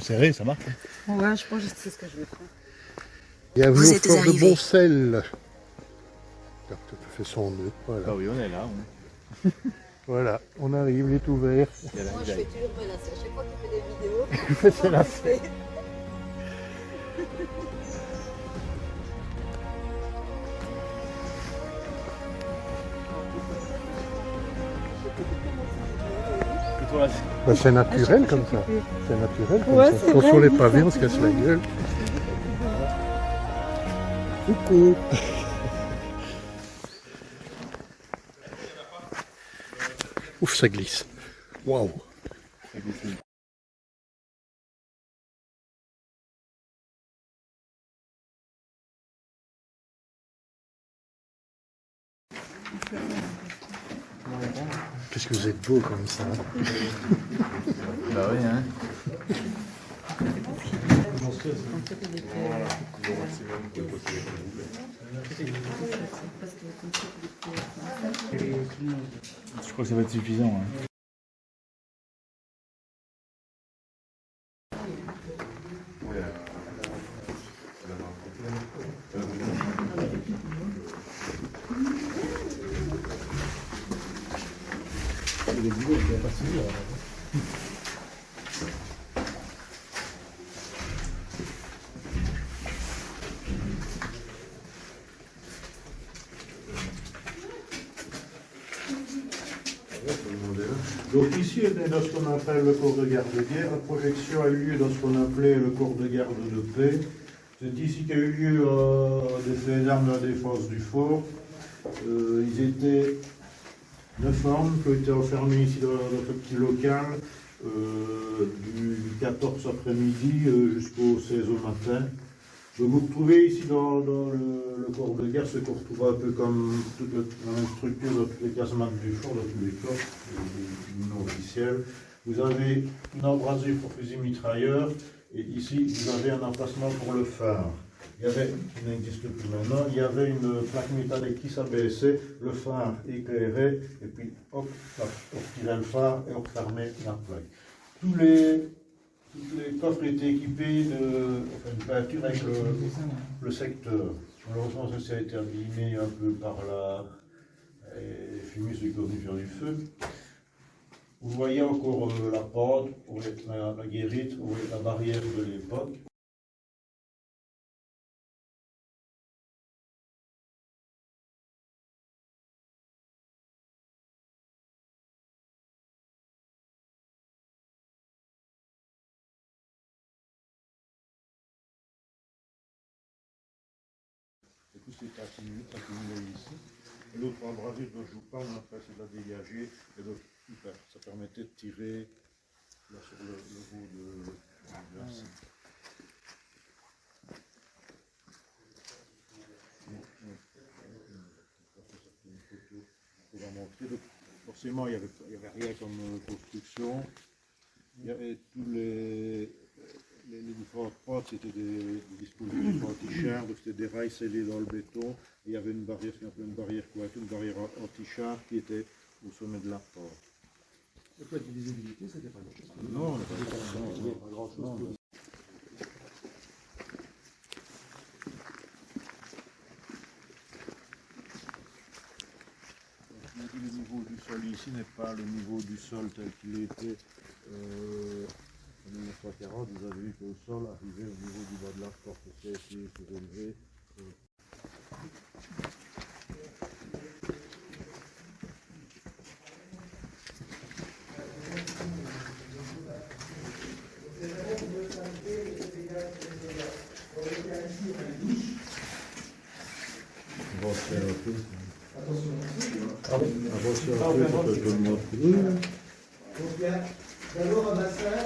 serré, ça marche. Ouais, je pense que c'est ce que je vais faire. Bienvenue au fort de Boncel. Regarde, tout fait son nœud. Voilà. Ah oui, on est là. Voilà, on arrive, il est ouvert. Moi, je fais toujours mes lacets. À chaque fois qu'il fait des vidéos, Il fait ses lacets. Bah, c'est naturel comme ça. C'est naturel comme Ouais, ça. c'est Attention vrai. les pavés, on se casse la gueule. Coucou. Ouf, ça glisse. Waouh. Qu'est-ce que vous êtes beau comme ça. Bah oui, hein. Je crois que ça va être suffisant. Hein. Donc ici, on est dans ce qu'on appelle le corps de garde de guerre. La projection a eu lieu dans ce qu'on appelait le corps de garde de paix. C'est ici qu'a eu lieu des faits d'armes de la défense du fort. Ils étaient 9 hommes qui ont été enfermés ici dans notre petit local du 14 après-midi jusqu'au 16 au matin. Donc vous retrouvez ici dans le corps de guerre ce qu'on retrouve un peu comme toute la même structure dans toutes les casemates du fort, dans tous les corps non officiels. Vous avez une embrasure pour fusil mitrailleur et ici vous avez un emplacement pour le phare. Il y avait, qui n'existe plus maintenant, il y avait une plaque métallique qui s'abaissait, le phare éclairait et puis hop, on retirait le phare et on refermait la plaque. Tous les coffres étaient équipés de peinture avec le secteur. Malheureusement, ça a été abîmé un peu par les fumiers qui sont venus faire du feu. Vous voyez encore la pente, la guérite, la barrière de l'époque. Et tout s'est accumulé ici. Et l'autre embrasure dont je vous parle, on a essayé de la dégager. Et donc, ça permettait de tirer là, sur le haut de l'axe. Donc, forcément, il n'y avait rien comme construction. Il y avait tous les différentes portes, c'était des dispositifs anti-char, donc c'était des rails scellés dans le béton. Et il y avait une barrière, ce qu'on appelait une barrière coiffée, une barrière anti-char qui était au sommet de la porte. Le point de visibilité, c'était pas grand-chose. Non, pas grand-chose. Le niveau du sol ici n'est pas le niveau du sol tel qu'il était en 1940. Vous avez vu que le sol arrivait au niveau du bas de la porte, c'est surélevé. D'abord, un bassin,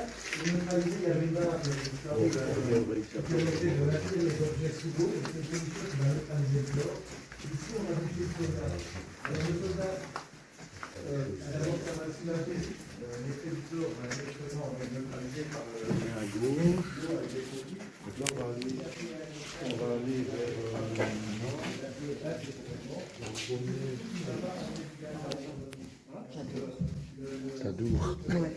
neutralisé, il y avait une barre qui permettait de maintenir les objets sous l'eau, et cette solution qui va neutraliser le chlore. Ici, on a bougé le soda. Alors, le soda, d'abord, ça va soulager l'effet du chlore, on va neutraliser par à gauche. Donc là, on va aller vers le nord. T'as doux. Ouais.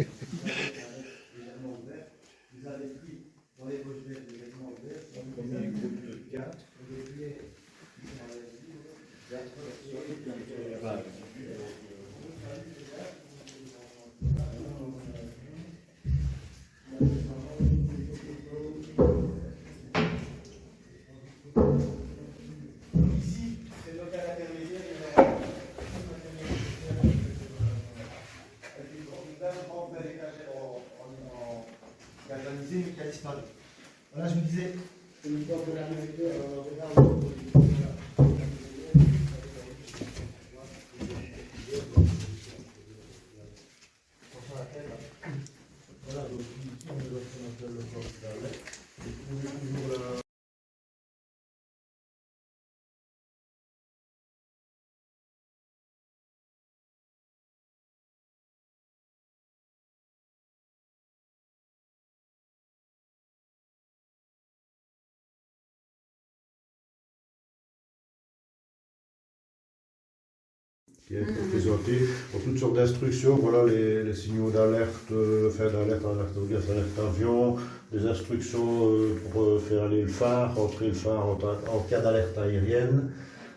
qui est présenté pour toutes sortes d'instructions. Voilà les signaux d'alerte, d'alerte au gaz, alerte avion, des instructions pour faire aller le phare, entrer le phare en cas d'alerte aérienne.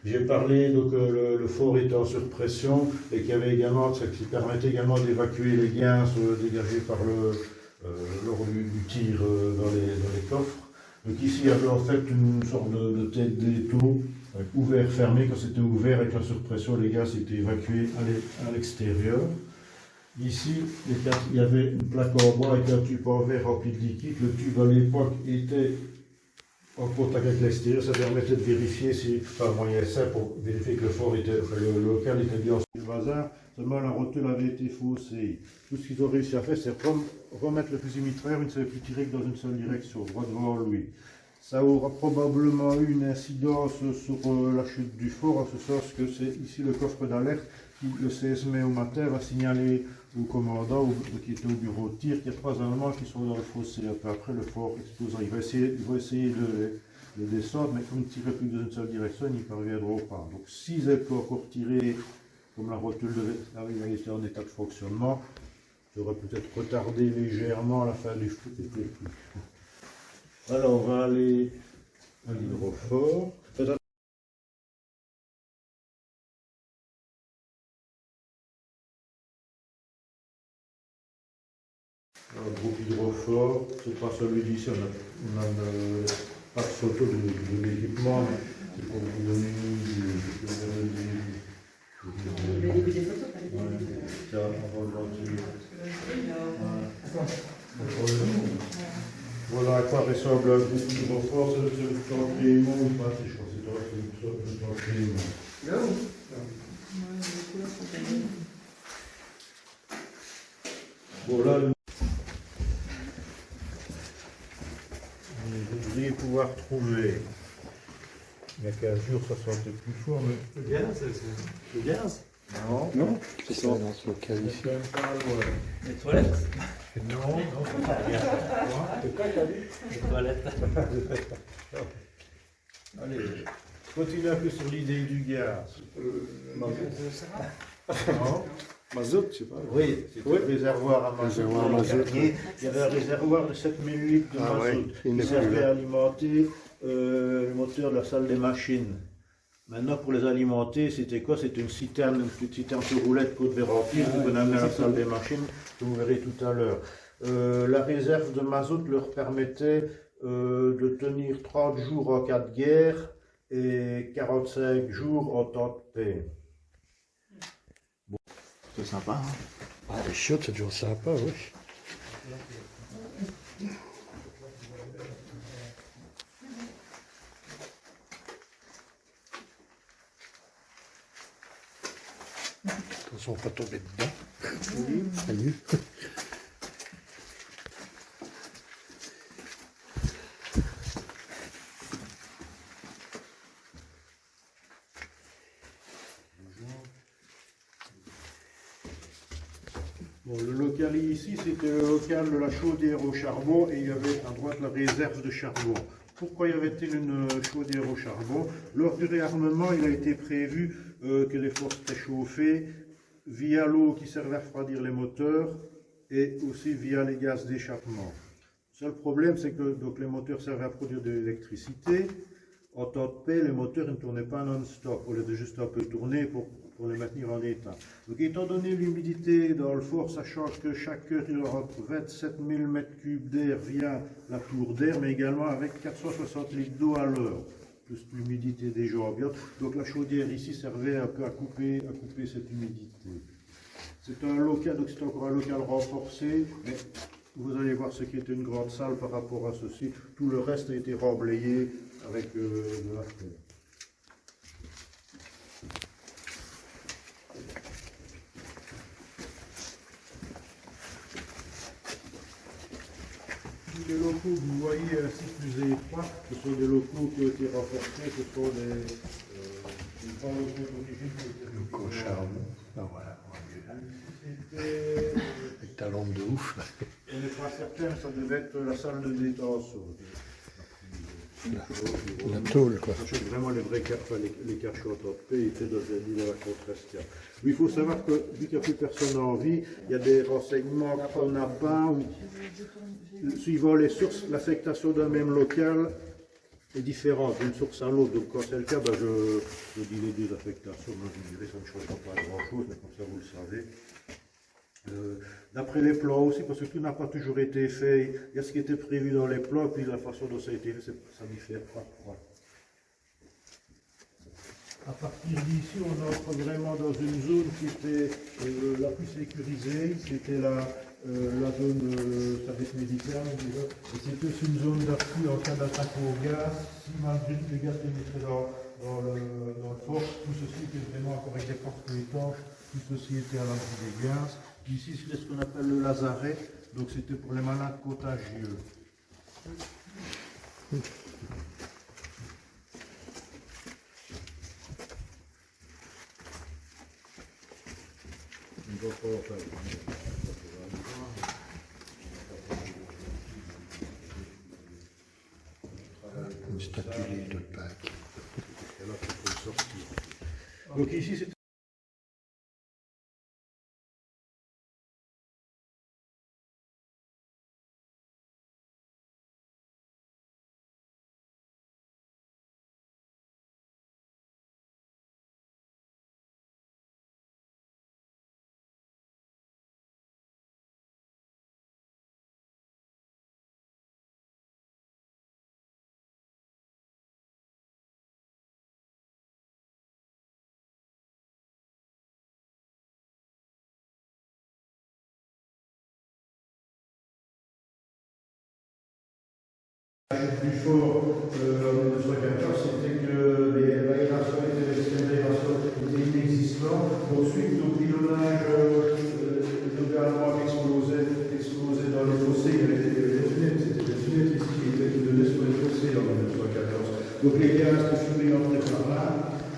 J'ai parlé donc le fort était en surpression et qu'il y avait également, ce qui permettait également d'évacuer les gaz dégagés par lors du tir dans les coffres. Donc ici il y avait en fait une sorte de tête d'étau ouvert, fermé. Quand c'était ouvert avec la surpression, les gaz étaient évacués à l'extérieur. Ici, il y avait une plaque en bois avec un tube en verre rempli de liquide. Le tube à l'époque était en contact avec l'extérieur, ça permettait de vérifier si, par moyen simple, pour vérifier que le local était bien sur le bazar. Seulement la rotule avait été faussée. Tout ce qu'ils ont réussi à faire, c'est remettre le fusil mitrailleur, il ne savait plus tirer que dans une seule direction, droit devant lui. Ça aura probablement eu une incidence sur la chute du fort, en ce sens que c'est ici le coffre d'alerte qui, le 16 mai au matin, va signaler au commandant qui était au bureau de tir qu'il y a 3 Allemands qui sont dans le fossé. Un peu après, le fort explosant. Il va essayer de descendre, mais comme il ne tirait plus dans une seule direction, il n'y parviendra pas. Donc, s'ils étaient encore tirés, comme la rotule avait été en état de fonctionnement, ça aurait peut-être retardé légèrement la fin du feu. Alors, on va aller à l'hydrofort. Le groupe hydrofort, c'est pas celui d'ici, on a pas de photo de l'équipement, mais c'est pour vous donner ça, avant le ventile. Voilà à quoi ressemble un groupe hydrofort, c'est le Tancrémont ou pas, je crois que c'est le Tancrémont. Voilà. Vous devriez pouvoir trouver, il y a 15 jours, ça sentait plus fort, mais... Le gaz, c'est... Le gaz? Non, c'est ça dans ce local ici. Les toilettes? Non, c'est pas bien. C'est quoi t'as dit? Les toilettes. Allez, continue un peu sur l'idée du gaz. Non. Mazout, je sais pas. Oui, c'est un réservoir à mazout. Il y avait un réservoir de 7000 litres de mazout qui servait à alimenter le moteur de la salle des machines. Maintenant, pour les alimenter, c'était quoi? C'était une petite citerne sur roulette qu'on devait remplir, qu'on amenait à la salle des machines, que vous verrez tout à l'heure. La réserve de mazout leur permettait de tenir 30 jours en cas de guerre et 45 jours en temps de paix. C'est sympa. Hein. Ah, les chiottes, c'est toujours sympa, oui. Attention, pas tomber dedans. Salut. Bon, le local ici, c'était le local de la chaudière au charbon et il y avait à droite la réserve de charbon. Pourquoi y avait-il une chaudière au charbon? Lors du réarmement, il a été prévu que les forces étaient chauffées via l'eau qui servait à refroidir les moteurs et aussi via les gaz d'échappement. Le seul problème, c'est que donc, les moteurs servaient à produire de l'électricité. En temps de paix, les moteurs ne tournaient pas non-stop, on les faisait juste un peu tourner pour les maintenir en état. Donc étant donné l'humidité dans le fort, sachant que chaque heure il aura 27 000 m3 d'air via la tour d'air, mais également avec 460 litres d'eau à l'heure, plus l'humidité déjà ambiante. Donc la chaudière ici servait un peu à couper cette humidité. C'est un local, donc c'est encore un local renforcé, mais vous allez voir ce qui était une grande salle par rapport à ceci. Tout le reste a été remblayé avec de la terre. Les locaux que vous voyez ainsi plus étroits, ce sont des locaux qui ont été renforcés, ce sont des grands locaux d'origine qui ont été Locaux charbon. Ah voilà, avec ta lampe de ouf. On n'est pas certain, ça devait être la salle de détention. la tôle, quoi. Sachant que vraiment les vrais les cachets entrepés étaient dans la Contrestia. Il faut savoir que, vu qu'il n'y a plus personne en vie, il y a des renseignements qu'on n'a pas, suivant les sources, l'affectation d'un même local est différente d'une source à l'autre. Donc quand c'est le cas, ben, je dis les deux affectations. Moi je dirais ça ne changera pas grand-chose, mais comme ça vous le savez. D'après les plans aussi, parce que tout n'a pas toujours été fait, il y a ce qui était prévu dans les plans, puis la façon dont ça a été fait, ça diffère parfois. À partir d'ici, on entre vraiment dans une zone qui était la plus sécurisée, c'était la zone de service médical, et c'était une zone d'appui en cas d'attaque au gaz. Si malgré que les gaz pénétraient dans le fort, tout ceci était vraiment encore avec des portes étanches, tout ceci était à l'abri des gaz. Ici, c'est ce qu'on appelle le lazaret, donc c'était pour les malades contagieux. Une statue d'île de Pâques. Donc ici, c'est plus fort en 1914, c'était que l'aération était inexistant. Ensuite, nos pilonnages également explosait dans les fossés. Il y avait des fenêtres, c'était des fenêtres ici qui étaient données sur les fossés en 1914. Donc les gaz de fumée entraient par là.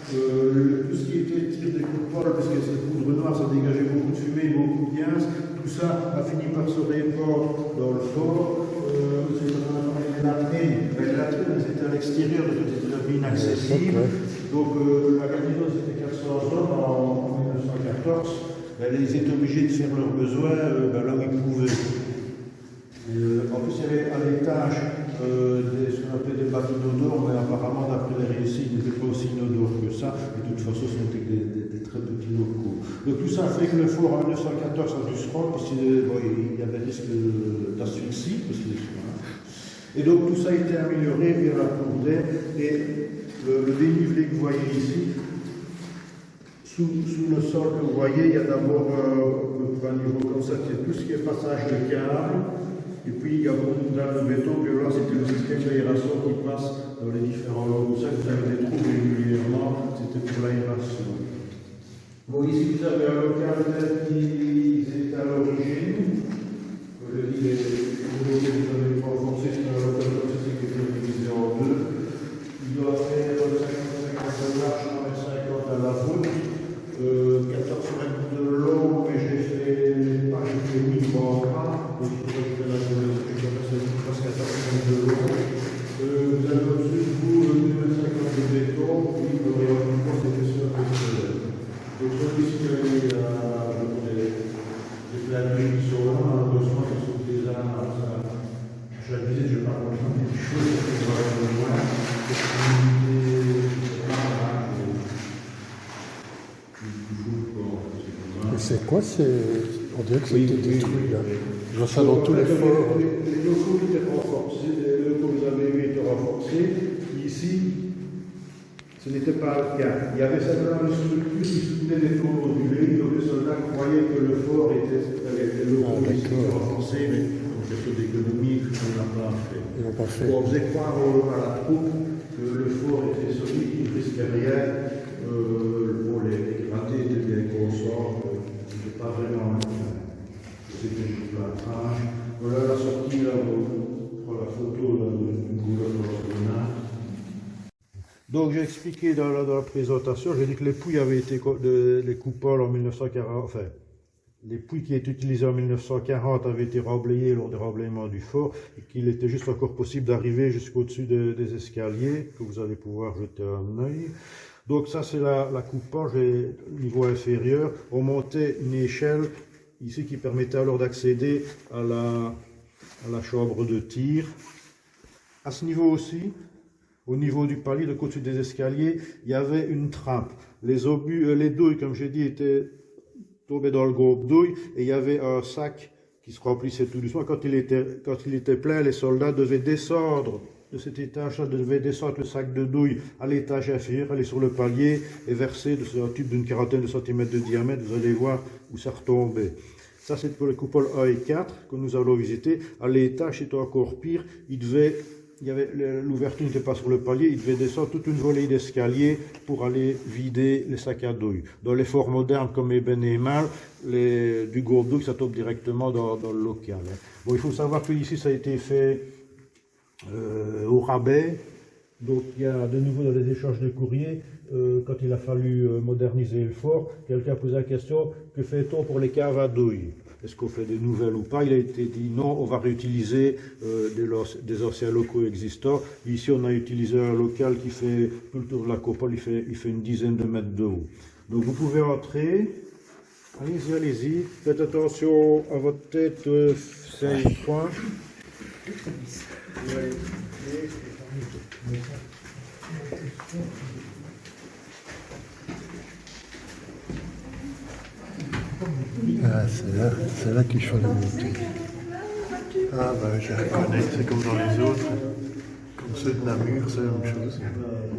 Tout ce qui était tir des coupoles, parce que cette poudre noire, ça dégageait beaucoup de fumée, beaucoup de gaz. Tout ça a fini par se répandre dans le fort. Les latrines étaient à l'extérieur, c'était un peu inaccessible. Donc la garnison c'était 400 hommes en 1914. Ils étaient obligés de faire leurs besoins là où ils pouvaient. En plus, il y avait à l'étage ce qu'on appelait des bateaux d'odeur, mais apparemment, d'après les récits, ils n'étaient pas aussi inodores que ça. Et de toute façon, ce n'étaient que des très petits locaux. Donc tout ça fait que le fort en 1914 a dû se rendre, parce qu'il y avait risque d'asphyxie. Et donc tout ça a été amélioré vers la cour d'air. Et le dénivelé que vous voyez ici, sous le sol que vous voyez, il y a d'abord un niveau comme ça, c'est tout ce qui est passage de câble. Et puis il y a beaucoup de dalles de béton, puis là c'était le système d'aération qui passe dans les différents locaux. Ça que vous avez des trous régulièrement, c'était pour l'aération. Bon, ici vous avez un local tel qu'il était à l'origine. Je dis les nouveaux que vous avez renforcés, c'est un local comme ça qui est divisé en deux. Il doit faire 50 de large, 50 à la voûte, 14 mètres de long, mais j'ai fait 8 en bas. Donc il faudrait que la journée, c'est presque 14 mètres de long. Vous avez au-dessus de vous 2,50 m de béton, puis le rayonnement c'était sur le soleil. Donc celui-ci, il y a des planules qui sont là, malheureusement, ils sont déjà. Je la disais, je ne vais pas comprendre des choses qui vont aller loin. C'est quoi? On dirait que c'était détruit là. Je vois ça dans tous les forts. Les locaux étaient renforcés, les locaux que vous avez vus étaient renforcés. Ici, ce n'était pas le cas. Il y avait simplement une structure qui soutenait les tours modulés, donc les soldats croyaient que le fort était les locaux qui étaient renforcés, mais pour des choses d'économie, on n'a pas fait. On faisait croire à la troupe que le fort était solide, qu'il ne risquait rien. Pour les grattés étaient bien conscients, c'était pas vraiment c'était du plâtrage. Voilà la sortie là, on prend la photo là, d'une couleur ordonnance. Donc j'ai expliqué dans la présentation, j'ai dit que les pouilles avaient été les coupoles en 1940, enfin les puits qui étaient utilisés en 1940 avaient été remblayés lors des remblayements du fort et qu'il était juste encore possible d'arriver jusqu'au-dessus des escaliers, que vous allez pouvoir jeter un œil. Donc ça c'est la coupe-page et niveau inférieur. On montait une échelle ici qui permettait alors d'accéder à la chambre de tir. À ce niveau aussi, au niveau du palier, de côté des escaliers, il y avait une trappe. Les obus, les douilles, comme j'ai dit, étaient tombées dans le groupe douille et il y avait un sac qui se remplissait tout doucement. Quand il était plein, les soldats devaient descendre de cet étage-là, devaient descendre le sac de douille à l'étage inférieur, aller sur le palier et verser de un tube d'une quarantaine de centimètres de diamètre. Vous allez voir où ça retombait. Ça, c'est pour les coupoles 1 et 4 que nous allons visiter. À l'étage, c'était encore pire. L'ouverture n'était pas sur le palier, il devait descendre toute une volée d'escaliers pour aller vider les sacs à douille. Dans les forts modernes comme Eben et Mal, du gourde douille, ça tombe directement dans le local. Bon, il faut savoir que ici, ça a été fait au rabais. Donc il y a de nouveau dans les échanges de courrier, quand il a fallu moderniser le fort, quelqu'un posait la question, que fait-on pour les caves à douille? Est-ce qu'on fait des nouvelles ou pas? Il a été dit non, on va réutiliser des anciens locaux existants. Ici, on a utilisé un local qui fait tout le tour de la coupole, il fait une dizaine de mètres de haut. Donc vous pouvez entrer. Allez-y, allez-y. Faites attention à votre tête, 5 points. Ah, c'est là qu'il fallait monter. Ah, ben je reconnais, c'est comme dans les autres. Comme ceux de Namur, c'est la même chose.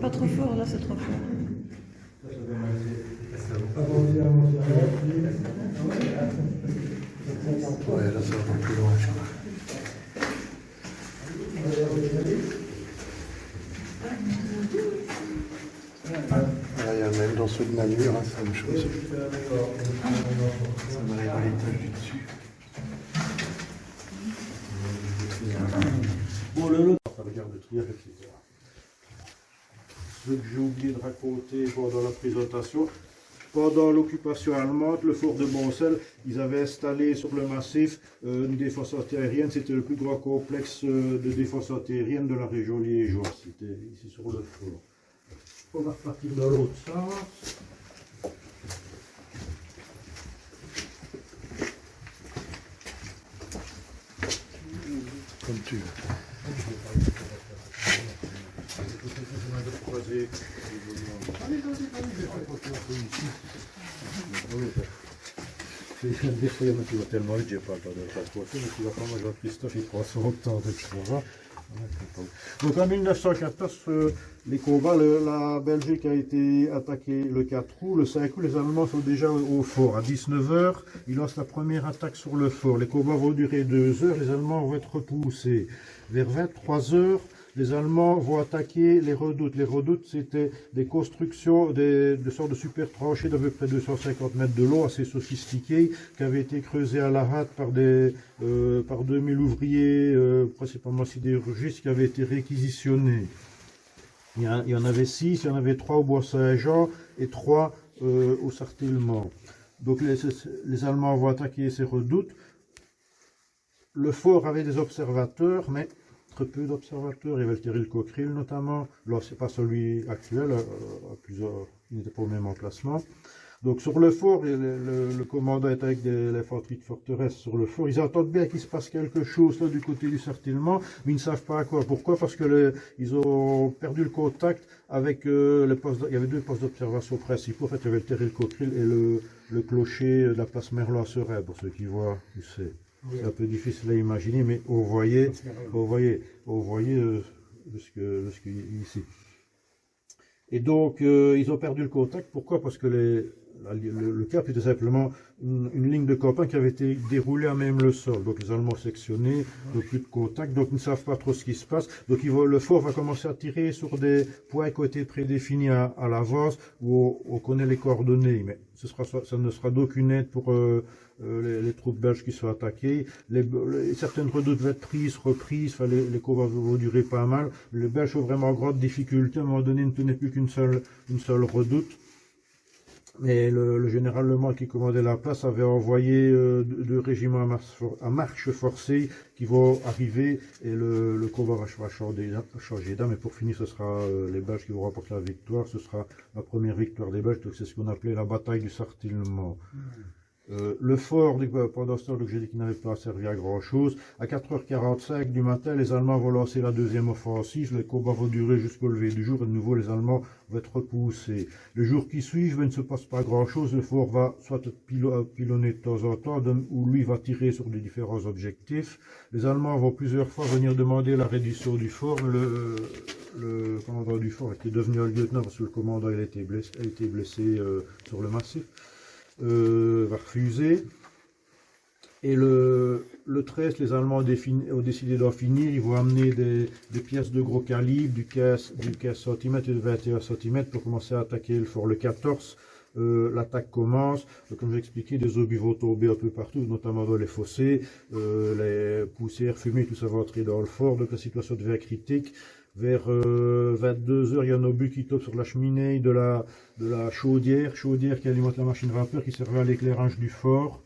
Pas trop fort, là, c'est trop fort. Ouais, là, ça va plus loin, je crois. Ah, il y a même dans ceux de Namur, hein, c'est la même chose. Ça m'arrive à l'étage du dessus. Bon, ça regarde le trier, etc. Ce que j'ai oublié de raconter pendant la présentation, pendant l'occupation allemande, le fort de Boncel, ils avaient installé sur le massif une défense antiaérienne. C'était le plus grand complexe de défense antiaérienne de la région liégeoise. C'était ici sur le fort. On va repartir dans l'autre sens. Comme tu veux. Des fois, il y en a qui vont tellement vite, j'ai pas le temps de le transporter, mais tu vas pas, moi, Jean-Christophe, il prend son temps de pouvoir. Donc en 1914, les combats, la Belgique a été attaquée le 4 août, le 5 août, les Allemands sont déjà au fort. À 19 h, ils lancent la première attaque sur le fort. Les combats vont durer 2 heures, les Allemands vont être repoussés. Vers 23 h, les Allemands vont attaquer les redoutes. Les redoutes, c'était des constructions, de sortes de super tranchées d'à peu près 250 mètres de long, assez sophistiquées, qui avaient été creusées à la rate par 2000 ouvriers, principalement sidérurgistes, qui avaient été réquisitionnés. Il y en avait 6, il y en avait 3 au Bois-Saint-Jean et 3 au Sartèlement. Donc les Allemands vont attaquer ces redoutes. Le fort avait des observateurs, mais très peu d'observateurs. Il y avait le Terril Cockerill notamment. Là, c'est pas celui actuel, il n'était pas au même emplacement. Donc sur le fort, le commandant est avec l'infanterie de forteresse sur le fort. Ils entendent bien qu'il se passe quelque chose là du côté du Sartèlement, mais ils ne savent pas à quoi. Pourquoi? Parce que ils ont perdu le contact avec les postes. Il y avait 2 postes d'observation principaux. En fait, il y avait le Terril Cockerill et le clocher de la place Merlin-Serein, pour ceux qui voient, tu sais. C'est un peu difficile à imaginer, mais vous voyez ce que ici. Et donc, ils ont perdu le contact. Pourquoi? Parce que le cap était simplement une ligne de campagne qui avait été déroulée à même le sol. Donc les Allemands sectionnés, donc plus de contact, donc ils ne savent pas trop ce qui se passe. Donc le fort va commencer à tirer sur des points qui ont été prédéfinis à l'avance, où on connaît les coordonnées. Mais ça ne sera d'aucune aide pour les troupes belges qui sont attaquées. Certaines redoutes vont être prises, reprises, les combats vont durer pas mal. Les Belges ont vraiment grande difficulté. À un moment donné, ils ne tenaient plus qu'une seule redoute. Mais le général Lemoine qui commandait la place avait envoyé deux régiments à marche forcée qui vont arriver et le combat va changer d'âme. Et pour finir, ce sera les Belges qui vont remporter la victoire. Ce sera la première victoire des Belges. Donc c'est ce qu'on appelait la bataille du Sartillement. Le fort, pendant ce temps, j'ai dit qu'il n'avait pas servi à grand chose. À 4h45 du matin, les Allemands vont lancer la deuxième offensive. Les combats vont durer jusqu'au lever du jour et de nouveau les Allemands vont être repoussés. Le jour qui suit, il ne se passe pas grand chose. Le fort va soit être pilonné de temps en temps, ou lui va tirer sur des différents objectifs. Les Allemands vont plusieurs fois venir demander la reddition du fort, mais le commandant du fort était devenu un lieutenant parce que le commandant a été blessé sur le massif. Va refuser. Et le 13, les Allemands ont décidé d'en finir. Ils vont amener des pièces de gros calibre, du 15 cm et du 21 cm pour commencer à attaquer le fort. Le 14, l'attaque commence. Comme j'ai expliqué, des obus vont tomber un peu partout, notamment dans les fossés. Les poussières, fumées, tout ça va entrer dans le fort. Donc la situation devient critique. Vers 22h, il y a un obus qui tombe sur la cheminée de la chaudière qui alimente la machine vapeur qui servait à l'éclairage du fort,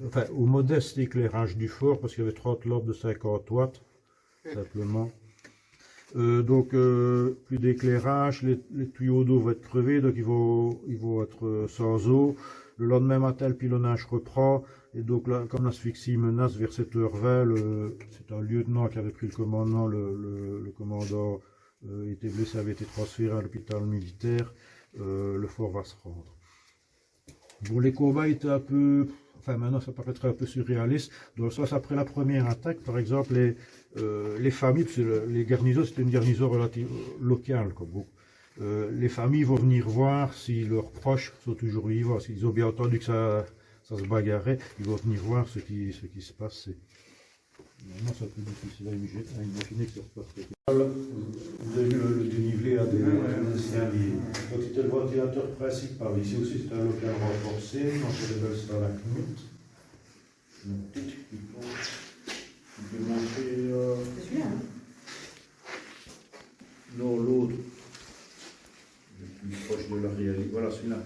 enfin au modeste éclairage du fort, parce qu'il y avait 30 lampes de 50 watts, simplement. Donc plus d'éclairage, les tuyaux d'eau vont être crevés, donc ils vont être sans eau. Le lendemain matin, le pilonnage reprend, et donc là, comme l'asphyxie menace vers 7h20, c'est un lieutenant qui avait pris le commandement, le commandant était blessé, avait été transféré à l'hôpital militaire, le fort va se rendre. Bon, les combats étaient un peu, enfin maintenant ça paraîtrait un peu surréaliste, dans le sens après la première attaque, par exemple, les familles, parce que les garnisons, c'était une garnison relative locale, comme beaucoup. Les familles vont venir voir si leurs proches sont toujours vivants, s'ils ont bien entendu que ça se bagarrait, ils vont venir voir ce qui se passe. Maintenant, c'est un peu difficile à imaginer que ça se passe. Vous avez vu le dénivelé à des escaliers. Donc c'était le ventilateur principal. Ici aussi, c'était un local renforcé. Donc c'est dans la CNUT. Une petite qui peut montrer. C'est celui-là, hein. Non, l'autre. Plus proche de la réalité. Voilà celui-là.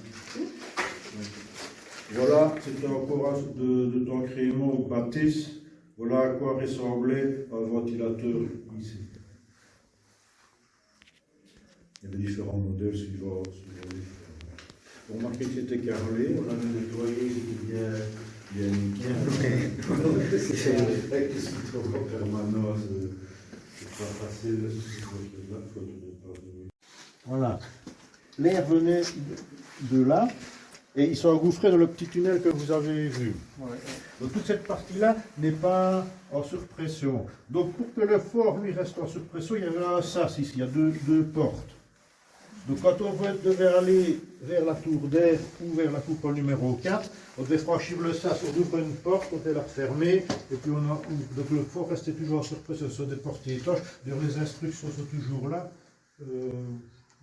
Voilà, c'était encore de d'encrément ou bâtisse. Voilà à quoi ressemblait un ventilateur ici. Il y avait différents modèles suivant les différents. Vous remarquez que c'était carrelé, on avait nettoyé, c'était bien nickel. Avec des citrons en permanence, c'est pas facile. Voilà. L'air venait de là et ils sont engouffrés dans le petit tunnel que vous avez vu. Ouais. Donc toute cette partie-là n'est pas en surpression. Donc pour que le fort lui reste en surpression, il y avait un sas ici, il y a deux portes. Donc quand on devait aller vers la tour d'air ou vers la coupole numéro 4, on devait franchir le sas, on ouvre une porte, on devait la refermer, et puis donc le fort restait toujours en surpression sur des portiers étanches. D'ailleurs les instructions sont toujours là. Je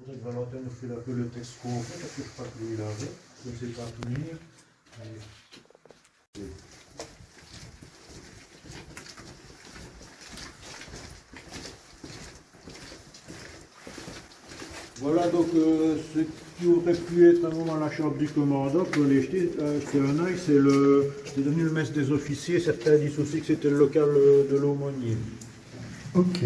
voudrais que Valentin nous fait un peu le texte qu'on fait, parce que je crois que lui il avait, je ne sais pas tout lire. Voilà donc ce qui aurait pu être à un moment la chambre du commandant, pour les jeter un œil, c'est devenu le mess des officiers, certains disent aussi que c'était le local de l'aumônier. Ok.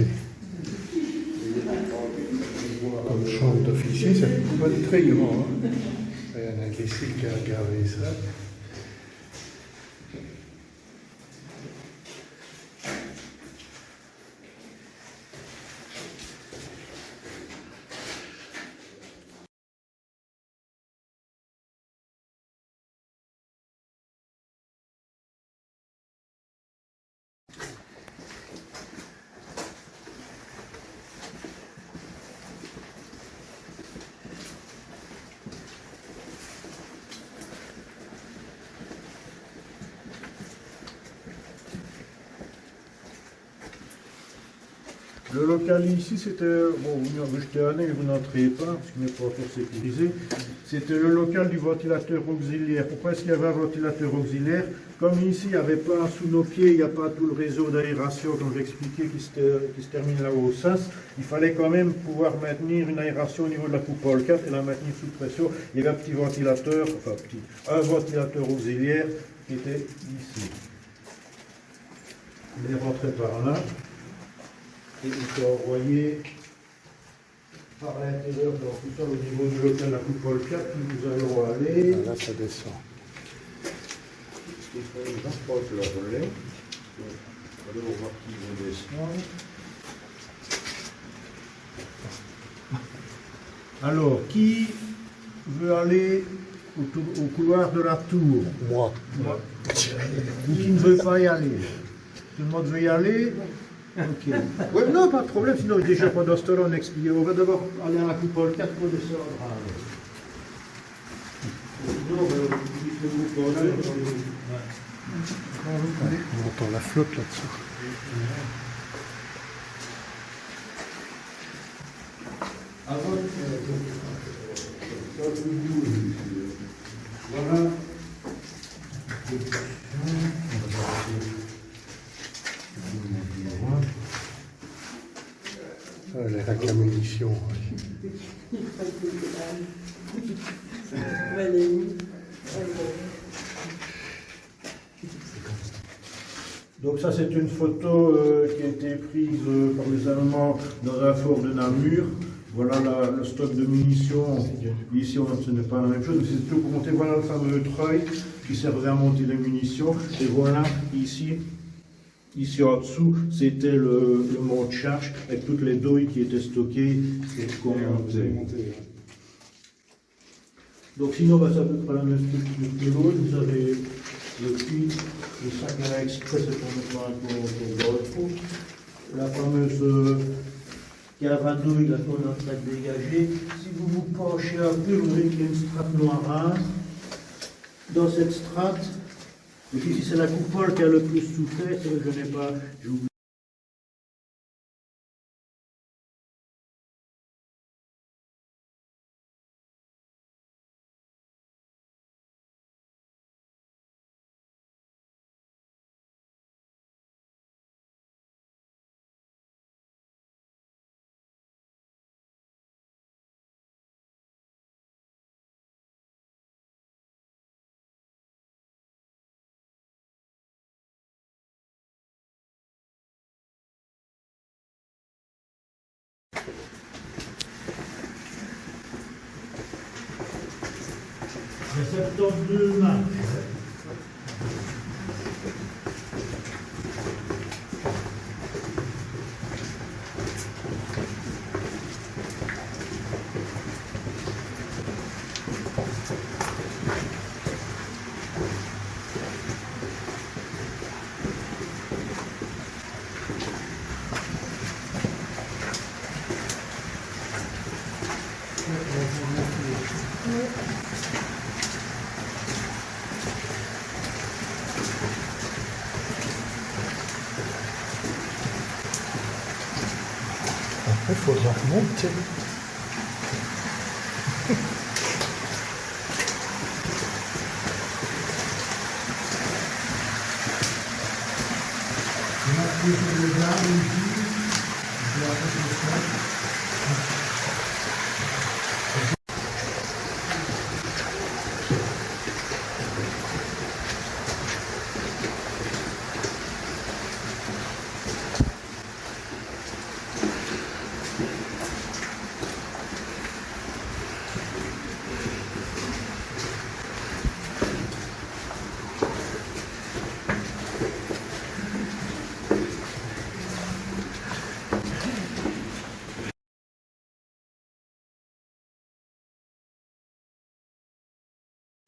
Comme chambre d'officier, c'est pas très grand. Hein. Il y en a un ici qui a regardé ça. Le local ici, c'était, bon, vous jetez un œil, vous n'entrez pas, parce qu'il n'est pas encore sécurisé. C'était le local du ventilateur auxiliaire. Pourquoi est-ce qu'il y avait un ventilateur auxiliaire? Comme ici, il n'y avait pas, sous nos pieds, il n'y a pas tout le réseau d'aération, comme j'expliquais, qui se termine là-haut au sas, il fallait quand même pouvoir maintenir une aération au niveau de la coupole 4 et la maintenir sous pression. Il y avait un petit ventilateur, enfin un ventilateur auxiliaire qui était ici. Il est rentré par là. Et il s'est envoyé par l'intérieur dans tout ça au niveau du local de la coupole 4 où nous allons aller. Là, ça descend. Il faut les gens portent le relais. Allez voir qui vont descendre. Alors, qui veut aller au couloir de la tour? Moi. Ou qui ne veut pas y aller? Tout le monde veut y aller? Ok. Ouais, non, pas de problème, sinon déjà pendant ce temps-là, on explique. On va d'abord aller à la coupole 4 pour descendre. Sinon, On entend la flotte là-dessous. Voilà. Les racks à munitions. Donc ça c'est une photo qui a été prise par les Allemands dans un fort de Namur. Voilà le stock de munitions. Ici ce n'est pas la même chose, mais c'est tout pour monter. Voilà le fameux treuil qui servait à monter les munitions. Et voilà ici en dessous, c'était le mont de charge avec toutes les douilles qui étaient stockées et qu'on montait. Donc sinon, c'est à peu près la même structure que l'autre. Vous avez le puits, le sac à exprès, c'est pour mettre un peu dans le fond. La fameuse cave à douille, la qu'on est en train de dégager. Si vous vous penchez un peu, vous verrez qu'il y a une strate noirâtre. Dans cette strate, donc ici c'est la coupole qui a le plus souffert, c'est que je n'ai pas. C'est 72 marches. Après, il faudra remonter.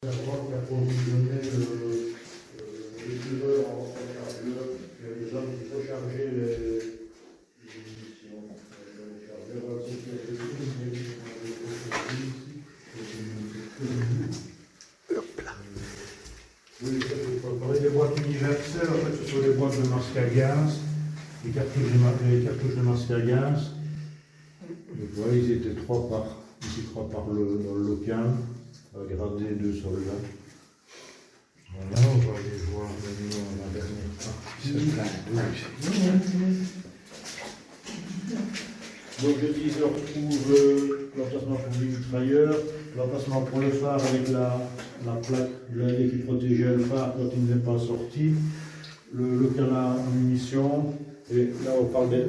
La droite qui a provisionné les tireurs en carbure, les hommes qui faut charger les munitions. Oui, vous parlez des boîtes universelles, en fait ce sont des boîtes de masque à gaz les cartouches de masque à gaz. Donc voilà, ils étaient trois par dans le local, gradés 2 soldats. Voilà, on va aller voir maintenant la dernière partie. Donc je dis, on retrouve l'emplacement pour les mitrailleurs, l'emplacement pour le phare avec la plaque blindée qui protégeait le phare quand il n'est pas sorti, le local à munitions, et là on parle des...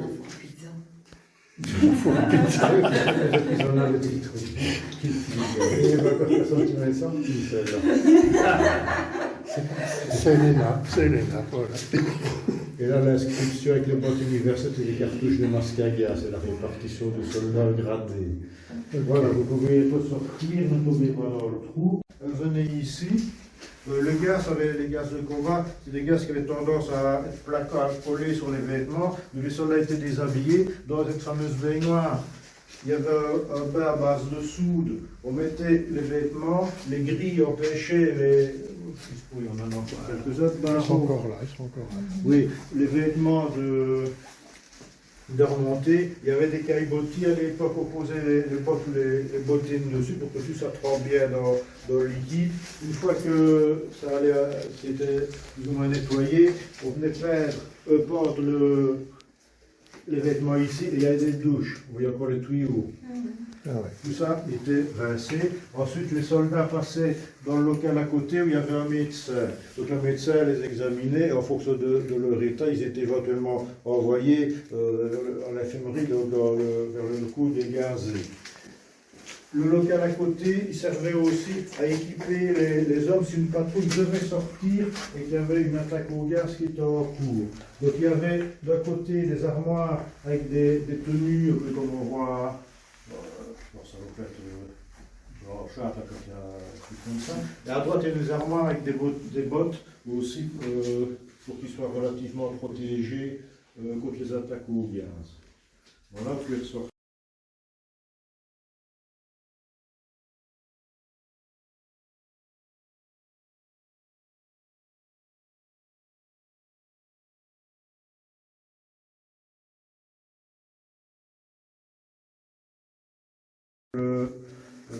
Faut la pizza. Ils en avaient des trucs. Il n'y a pas encore personne qui m'avait sorti, celle-là. C'est Elena, voilà. Et là, l'inscription avec le boîte universel et les cartouches de masque à gaz, c'est la répartition de soldats gradés. Voilà, vous pouvez ressortir, ne tombez pas dans le trou. Venez ici. Le gaz, les gaz de combat, c'est des gaz qui avaient tendance à être collés sur les vêtements. Les soldats étaient déshabillés dans cette fameuse baignoire. Il y avait un bain à base de soude. On mettait les vêtements, les grilles empêchaient les... Oui, on en a encore quelques autres. Ils sont encore là. Oui, les vêtements de remontée, il y avait des caillebotis à l'époque, on posait les bottines dessus pour que tout ça trempe bien dans le liquide. Une fois que ça allait, c'était plus ou moins nettoyé, on venait pendre les vêtements ici, et il y avait des douches, vous voyez encore les tuyaux. Ah ouais. Tout ça était rincé. Ensuite, les soldats passaient dans le local à côté où il y avait un médecin. Donc le médecin les examinait et en fonction de leur état, ils étaient éventuellement envoyés à l'infirmerie vers le coup des gazés. Le local à côté, il servait aussi à équiper les hommes si une patrouille devait sortir et qu'il y avait une attaque au gaz qui était en cours. Donc il y avait d'un côté des armoires avec des tenues, comme on voit. Ça va être blanchâtre quand il y a un truc comme ça. Et à droite, il y a des armoires avec des bottes aussi pour qu'ils soient relativement protégés contre les attaques au gaz. Voilà, vous pouvez sortir.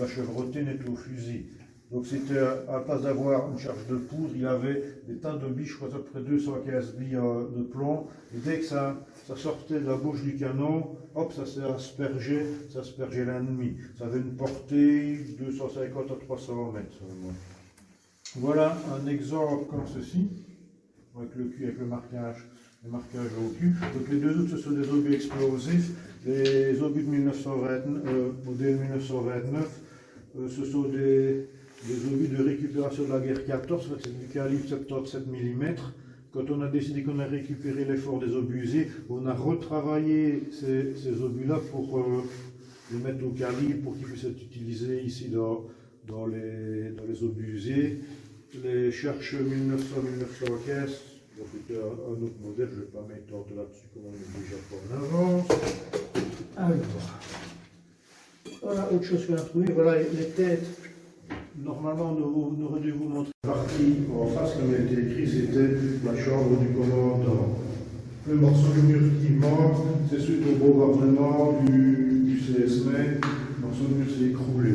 La chevreté n'est au fusil. Donc c'était à place d'avoir une charge de poudre, il avait des tas de billes, je crois à peu près 215 billes de plomb. Et dès que ça sortait de la bouche du canon, hop, ça s'aspergeait l'ennemi. Ça avait une portée 250 à 300 mètres seulement. Voilà un exemple comme ceci, avec le marquage au cul. Donc les deux autres, ce sont des obus explosifs. Les obus de modèle 1929, ce sont des obus de récupération de la guerre 14, c'est du calibre 77 mm. Quand on a décidé qu'on a récupéré l'effort des obusiers, on a retravaillé ces obus-là pour les mettre au calibre, pour qu'ils puissent être utilisés ici dans les obusiers. Les cherches 1900-1915, donc c'était un autre modèle, je ne vais pas m'étendre là-dessus comme on est déjà pas en avance. Alors, voilà, autre chose qu'on a trouvé, voilà les têtes. Normalement, on aurait dû vous montrer la partie en face, comme il était écrit, c'était la chambre du commandant. Le morceau de mur qui manque, c'est suite au bombardement du CSM, le morceau de mur s'est écroulé.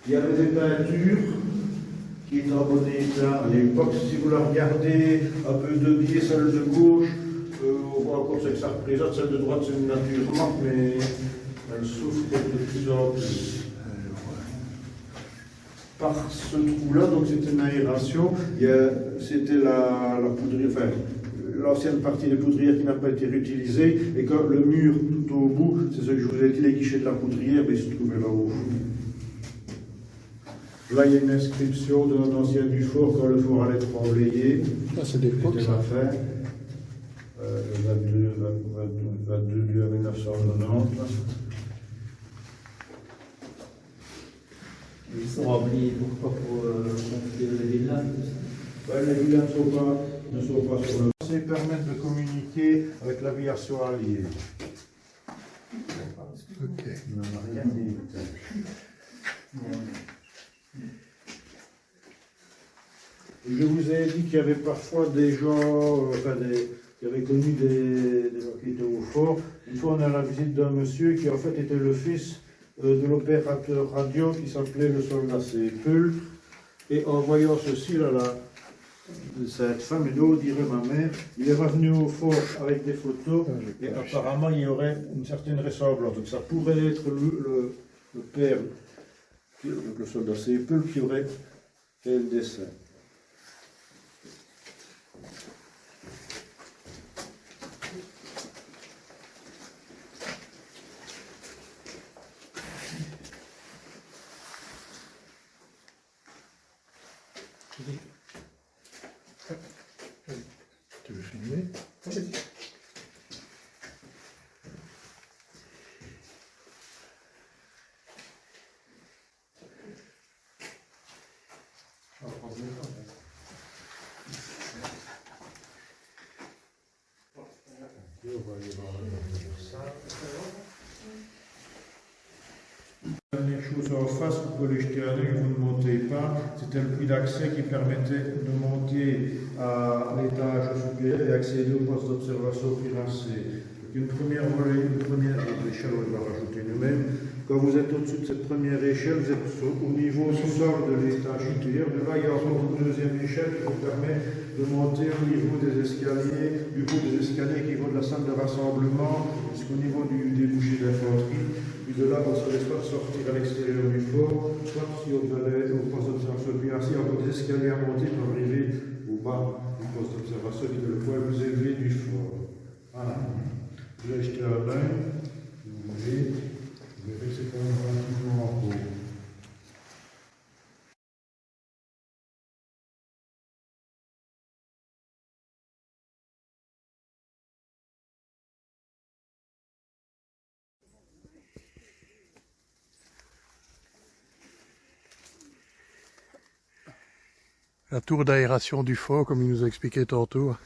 Il y avait des peintures qui étaient en bon état à l'époque. Si vous la regardez un peu de biais, celle de gauche, on voit encore ce que ça représente. Celle de droite, c'est une nature morte, mais elle souffre de plus en plus. Par ce trou-là, donc c'était une aération, c'était la poudrière, enfin, l'ancienne partie des poudrières qui n'a pas été réutilisée, et quand le mur tout au bout, c'est ce que je vous ai dit, les guichets de la poudrière, mais il se trouvait là au fond. Là, il y a une inscription d'un ancien du fort quand le fort allait être emblayé. Ça, c'est des potes, C'était ça. la fin. Le 22 juillet 1990. Ils sont remplis pourquoi pour construire les villas et tout ça. Les villas ne sont pas sur le... Ça permet de communiquer avec l'aviation alliée. Ok. Il n'en a rien dit. Je vous ai dit qu'il y avait parfois des gens, qui avaient connu des gens qui étaient au fort. Une fois, on a la visite d'un monsieur qui en fait était le fils de l'opérateur radio qui s'appelait le soldat Sépul. Et en voyant ceci, cette femme, et d'où dirait ma mère, il est revenu au fort avec des photos et apparemment il y aurait une certaine ressemblance. Donc ça pourrait être le père, le soldat Sépul, qui aurait fait le dessin. Tu veux filmer? Dernière chose en face, vous pouvez les jeter un œil, vous ne montez pas. C'était le puits d'accès qui permettait de monter à l'étage supérieur et accéder au poste d'observation financé. Une première échelle, on va rajouter nous-mêmes. Quand vous êtes au-dessus de cette première échelle, vous êtes au niveau sous-sol de l'étage supérieur. De là, il y a encore une deuxième échelle qui vous permet de monter au niveau des escaliers, du haut des escaliers qui vont de la salle de rassemblement jusqu'au niveau du débouché d'infanterie. Puis de là, on serait soit sortir à l'extérieur du fort, soit si on allait au poste d'observation financier, il y a encore des escaliers à monter pour arriver au bas du poste d'observation qui est le point le plus élevé du fort. Voilà. Vous allez jeter un œil, vous verrez que c'est quand même relativement beau. La tour d'aération du fort, comme il nous a expliqué tantôt.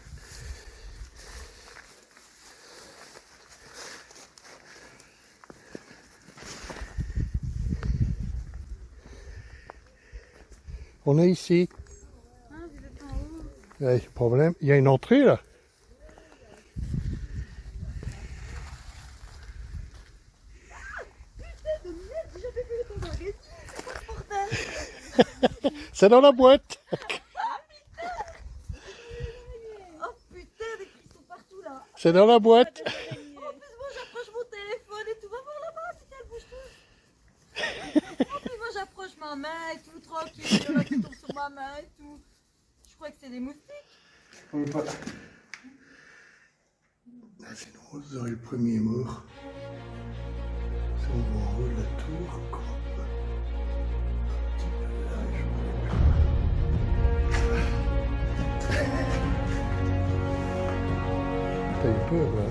On est ici. Ah, vous êtes en haut. Ouais, problème. Il y a une entrée là. C'est dans la boîte. Oh putain, des cristaux partout là. C'est dans la boîte. En plus, moi j'approche mon téléphone et tout. Va voir là-bas, c'est qu'elle bouge tout. En plus, moi j'approche ma main et tout, tranquille. Il y en a qui tombent sur ma main et tout. Je crois que c'est des moustiques. C'est drôle, vous aurez le premier mort. Si on voit en haut de la tour, encore un peu. Un petit peu là, je T'as eu peur, là?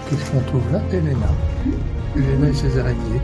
Qu'est-ce qu'on trouve là? Elena. Elena et ses araignées.